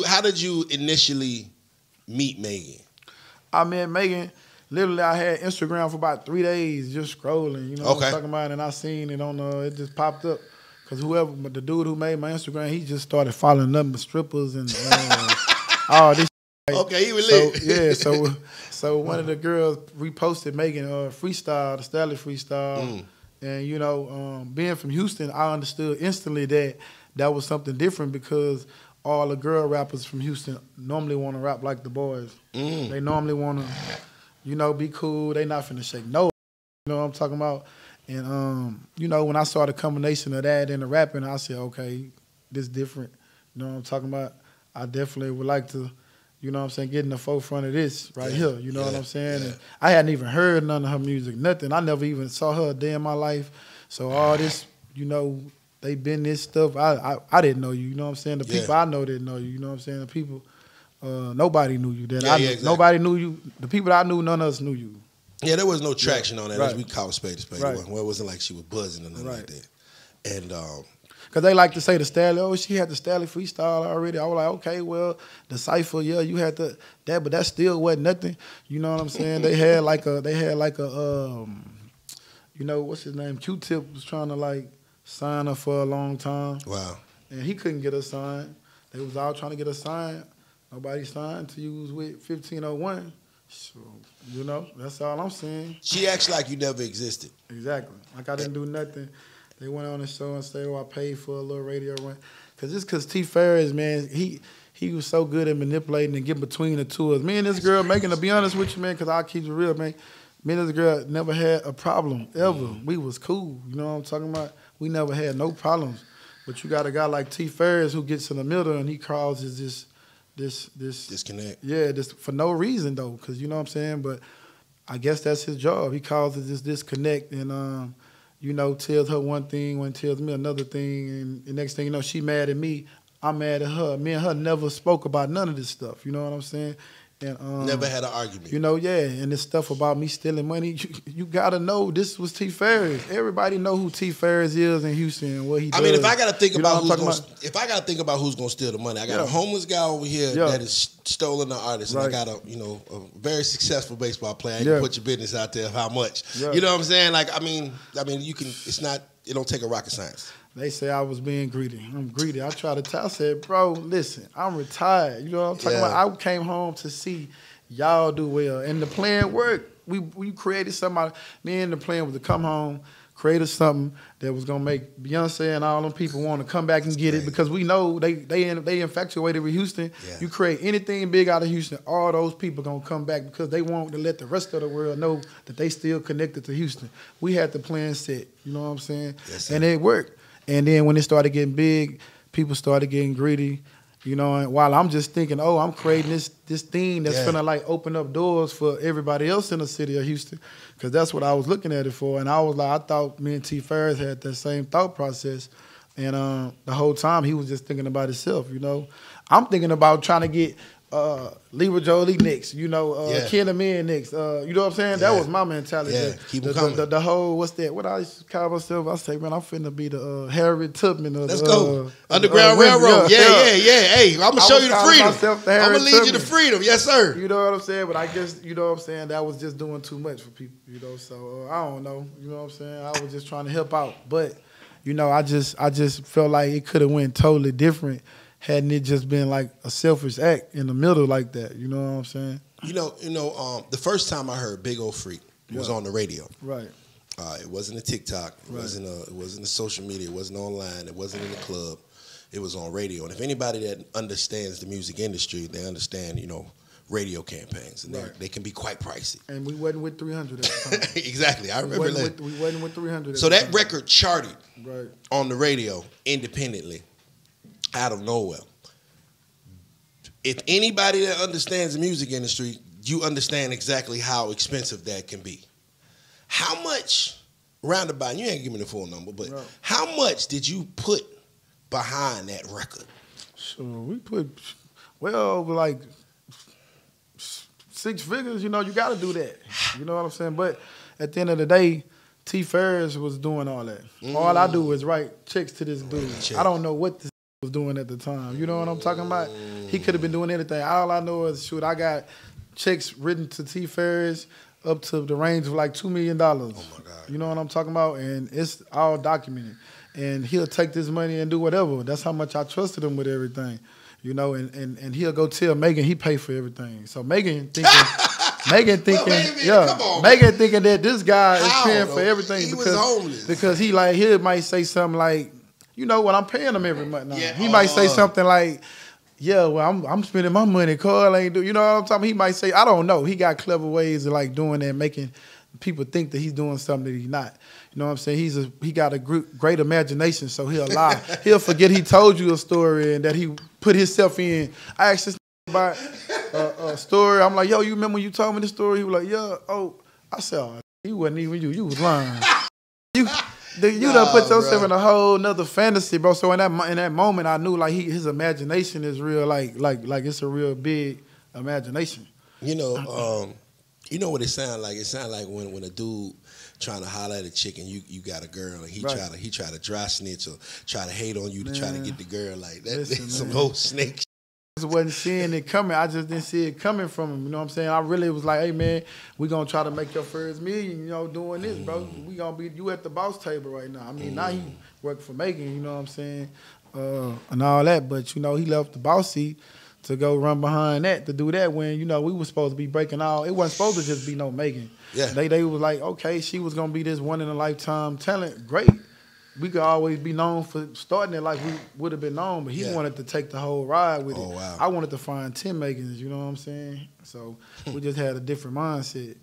how did you initially meet Megan? I met Megan. Literally, I had Instagram for about 3 days, just scrolling. You know what I'm talking about? And I seen it on it just popped up. Cause the dude who made my Instagram, he just started following nothing but strippers and all this. Okay, he was lit. Yeah, so one of the girls reposted Megan freestyle, the Stallion freestyle, and you know, being from Houston, I understood instantly that was something different because all the girl rappers from Houston normally want to rap like the boys. They normally want to, you know, be cool. They not finna shake no. You know what I'm talking about? And, you know, when I saw the combination of that and the rapping, I said, okay, this different. You know what I'm talking about? I definitely would like to, you know what I'm saying, get in the forefront of this right here. You know what I'm saying? And I hadn't even heard none of her music, nothing. I never even saw her a day in my life. So all this, you know, they been this stuff. I didn't know you. You know what I'm saying? The people I know didn't know you. You know what I'm saying? The people, nobody knew you. Exactly. Nobody knew you. The people I knew, none of us knew you. Yeah, there was no traction on that. Right. We called spade a spade. Right. Well, it wasn't like she was buzzing or nothing like that. And because they like to say the Stallion, oh, she had the Stallion freestyle already. I was like, okay, well, the cypher, yeah, you had that, but that still wasn't nothing. You know what I'm saying? They had like a, you know, what's his name? Q-Tip was trying to like sign her for a long time. Wow. And he couldn't get her signed. They was all trying to get her signed. Nobody signed till you was with 1501. So, you know, that's all I'm saying. She acts like you never existed. Exactly. Like I didn't do nothing. They went on the show and said, oh, I paid for a little radio run. Because T. Farris, man, he was so good at manipulating and getting between the two of us. Me and this girl, Megan, to be honest with you, man, because I'll keep it real, man, me and this girl never had a problem, ever. We was cool. You know what I'm talking about? We never had no problems. But you got a guy like T. Farris who gets in the middle and he causes this disconnect. Yeah, this for no reason though, because you know what I'm saying. But I guess that's his job. He causes this disconnect and you know, tells her one thing when tells me another thing, and the next thing you know, she mad at me. I'm mad at her. Me and her never spoke about none of this stuff. You know what I'm saying? And never had an argument. You know, yeah. And this stuff about me stealing money, you gotta know this was T. Farris. Everybody know who T. Farris is in Houston and what he does. I mean, if I gotta think about who's gonna steal the money, I got a homeless guy over here that is stolen the artist, and I got a very successful baseball player. I can put your business out there of how much. You know what I'm saying? Like, I mean, you can. It don't take a rocket science. They say I was being greedy. I'm greedy. I try to tell. I said, bro, listen, I'm retired. You know what I'm talking about? I came home to see y'all do well. And the plan worked. We created somebody. Me and the plan was to come home, created something that was going to make Beyonce and all them people want to come back and get it because we know they infatuated with Houston. Yeah. You create anything big out of Houston, all those people going to come back because they want to let the rest of the world know that they still connected to Houston. We had the plan set. You know what I'm saying? Yes, and it worked. And then when it started getting big, people started getting greedy, you know, and while I'm just thinking, oh, I'm creating this thing that's gonna like open up doors for everybody else in the city of Houston, because that's what I was looking at it for. And I was like, I thought me and T. Farris had that same thought process. And the whole time he was just thinking about himself, you know. I'm thinking about trying to get Libra Jolie next, you know, Kenna Man next. You know what I'm saying? That was my mentality. Yeah, keep them coming. The whole, what's that? What I used to call myself, I say, man, I'm finna be the Harriet Tubman of Let's go. Underground Railroad. Yeah. Hey, I'm gonna show you the freedom. I'm gonna lead you to freedom. Yes, sir. You know what I'm saying? But I guess, you know what I'm saying, that was just doing too much for people, you know. So I don't know. You know what I'm saying? I was just trying to help out. But, you know, I just felt like it could have went totally different hadn't it just been like a selfish act in the middle like that. You know what I'm saying? You know, the first time I heard Big Old Freak was on the radio. Right. It wasn't a TikTok. It wasn't a social media. It wasn't online. It wasn't in the club. It was on radio. And if anybody that understands the music industry, they understand, you know, radio campaigns, and they can be quite pricey. And we wasn't with 300 at the time. Exactly. I remember that. We wasn't with 300 So that record charted on the radio independently out of nowhere. If anybody that understands the music industry, you understand exactly how expensive that can be. How much, roundabout, you ain't give me the full number, but how much did you put behind that record? So we put well over like 6 figures. You know, you got to do that. You know what I'm saying? But at the end of the day, T. Farris was doing all that. All I do is write checks to this dude. I don't know what this was doing at the time. You know what I'm talking about? He could have been doing anything. All I know is, shoot, I got checks written to T. Farris up to the range of like $2 million. Oh, my God. You know what I'm talking about? And it's all documented. And he'll take this money and do whatever. That's how much I trusted him with everything. You know, and he'll go tell Megan he paid for everything. So Megan thinking, Megan thinking that this guy is paying for everything because he might say something like, you know what, I'm paying him every month now. Yeah. He might say something like, yeah, well, I'm spending my money. Carl ain't do. You know what I'm talking about? He might say, I don't know. He got clever ways of like doing that, making people think that he's doing something that he's not. You know what I'm saying? He got a great imagination, so he'll lie. He'll forget he told you a story and that he put himself in. I asked this about a story. I'm like, yo, you remember when you told me this story? He was like, yeah. Oh, I said, oh, he wasn't even you. You was lying. You done put yourself in a whole nother fantasy, bro. So in that moment, I knew like his imagination is real, like it's a real big imagination. You know, you know what it sounds like? It sounds like when a dude trying to holler at a chick and you got a girl and he try to dry snitch or try to hate on you to try to get the girl like that. Listen, some whole snake. I just wasn't seeing it coming. I just didn't see it coming from him. You know what I'm saying? I really was like, hey man, we gonna try to make your first million. You know, doing this, bro. We gonna be you at the boss table right now. I mean, now he working for Megan. You know what I'm saying? And all that. But you know, he left the boss seat to go run behind that, to do that when, you know, we were supposed to be breaking all. It wasn't supposed to just be no Megan. Yeah. They was like, okay, she was going to be this one-in-a-lifetime talent. Great. We could always be known for starting it like we would have been known, but he wanted to take the whole ride with it. Wow. I wanted to find 10 Megans, you know what I'm saying? So we just had a different mindset.